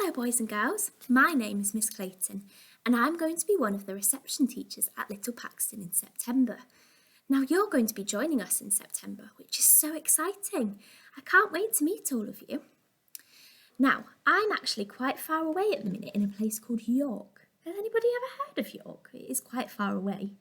Hello boys and girls, my name is Miss Clayton and I'm going to be one of the reception teachers at Little Paxton in September. Now you're going to be joining us in September, which is so exciting. I can't wait to meet all of you. Now, I'm actually quite far away at the minute in a place called York. Has anybody ever heard of York? It is quite far away.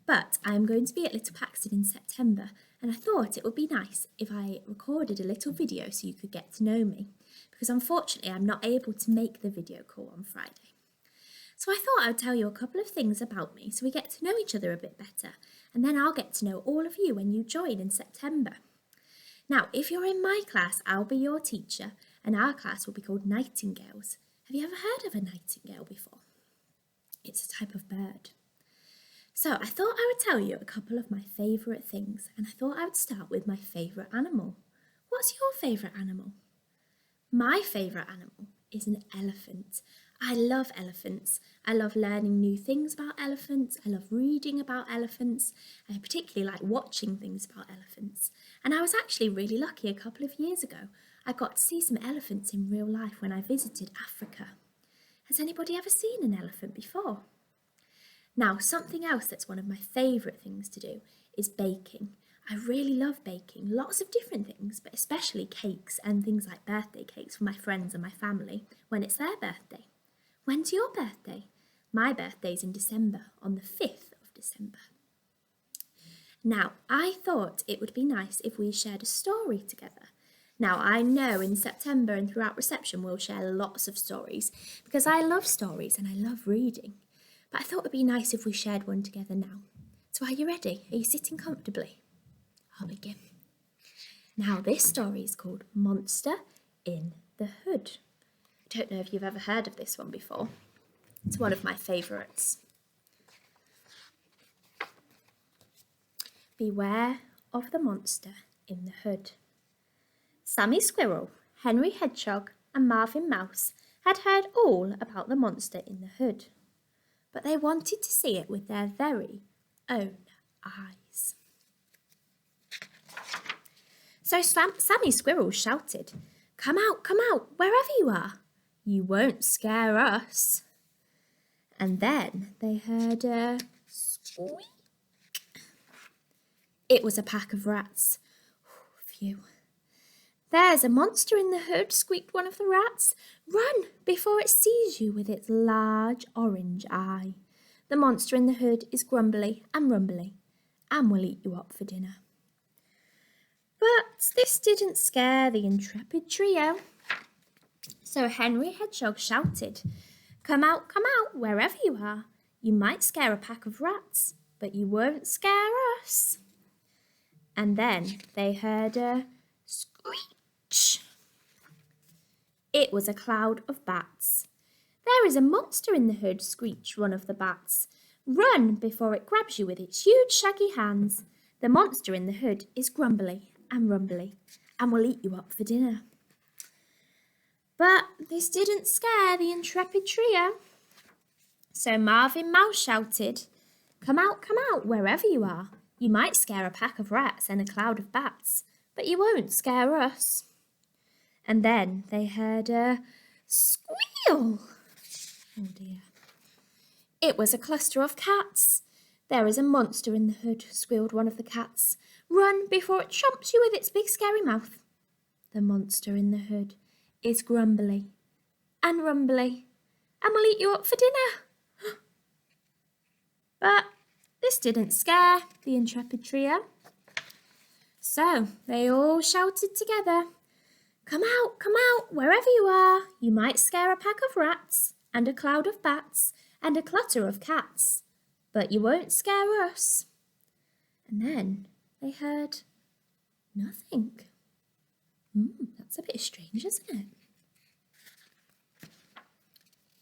But I'm going to be at Little Paxton in September and I thought it would be nice if I recorded a little video so you could get to know me, because unfortunately I'm not able to make the video call on Friday. So I thought I would tell you a couple of things about me so we get to know each other a bit better, and then I'll get to know all of you when you join in September. Now, if you're in my class, I'll be your teacher and our class will be called Nightingales. Have you ever heard of a nightingale before? It's a type of bird. So I thought I would tell you a couple of my favourite things, and I thought I would start with my favourite animal. What's your favourite animal? My favourite animal is an elephant. I love elephants. I love learning new things about elephants. I love reading about elephants. I particularly like watching things about elephants. And I was actually really lucky a couple of years ago. I got to see some elephants in real life when I visited Africa. Has anybody ever seen an elephant before? Now, something else that's one of my favourite things to do is baking. I really love baking, lots of different things, but especially cakes and things like birthday cakes for my friends and my family when it's their birthday. When's your birthday? My birthday's in December, on the 5th of December. Now, I thought it would be nice if we shared a story together. Now, I know in September and throughout reception we'll share lots of stories because I love stories and I love reading. But I thought it would be nice if we shared one together now. So are you ready? Are you sitting comfortably? I'll begin. Now this story is called Monster in the Hood. I don't know if you've ever heard of this one before. It's one of my favourites. Beware of the monster in the hood. Sammy Squirrel, Henry Hedgehog and Marvin Mouse had heard all about the monster in the hood, but they wanted to see it with their very own eyes. So Sammy Squirrel shouted, come out, wherever you are. You won't scare us." And then they heard a squeak. It was a pack of rats. Phew. "There's a monster in the hood," squeaked one of the rats. "Run before it sees you with its large orange eye. The monster in the hood is grumbly and rumbly and will eat you up for dinner." But this didn't scare the intrepid trio. So Henry Hedgehog shouted, come out, wherever you are. You might scare a pack of rats, but you won't scare us." And then they heard a screech. It was a cloud of bats. "There is a monster in the hood," screeched one of the bats. "Run before it grabs you with its huge shaggy hands. The monster in the hood is grumbly and rumbly and will eat you up for dinner." But this didn't scare the intrepid trio. So Marvin Mouse shouted, come out, wherever you are. You might scare a pack of rats and a cloud of bats, but you won't scare us." And then they heard a squeal. Oh dear. It was a cluster of cats. "There is a monster in the hood," squealed one of the cats. "Run before it chomps you with its big scary mouth. The monster in the hood is grumbly and rumbly and will eat you up for dinner." But this didn't scare the intrepid trio. So they all shouted together, come out, wherever you are. You might scare a pack of rats and a cloud of bats and a clutter of cats, but you won't scare us." And then they heard nothing. That's a bit strange, isn't it?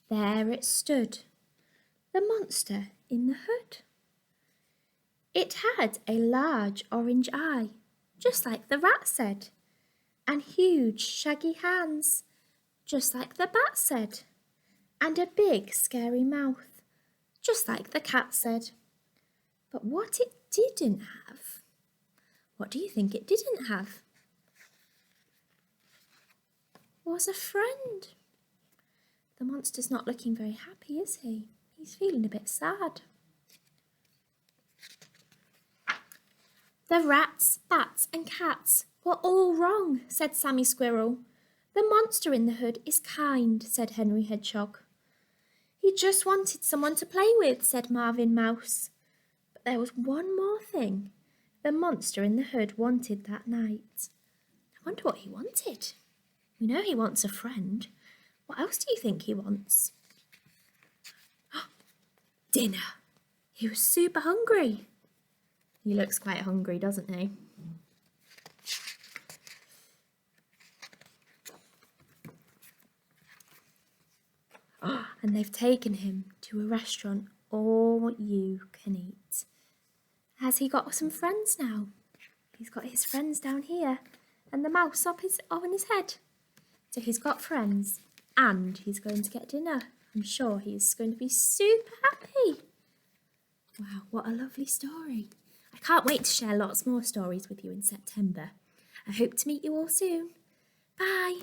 There it stood, the monster in the hood. It had a large orange eye, just like the rat said, and huge shaggy hands, just like the bat said, and a big scary mouth, just like the cat said. But what it didn't have, what do you think it didn't have? Was a friend. The monster's not looking very happy, is he? He's feeling a bit sad. The rats, bats and cats were all wrong, said Sammy Squirrel. The monster in the hood is kind, said Henry Hedgehog. He just wanted someone to play with, said Marvin Mouse. But there was one more thing the monster in the hood wanted that night. I wonder what he wanted. We know he wants a friend. What else do you think he wants? Dinner. He was super hungry. He looks quite hungry, doesn't he? And they've taken him to a restaurant all you can eat. Has he got some friends now? He's got his friends down here and the mouse up on his head. So he's got friends and he's going to get dinner. I'm sure he's going to be super happy. Wow, what a lovely story. I can't wait to share lots more stories with you in September. I hope to meet you all soon. Bye.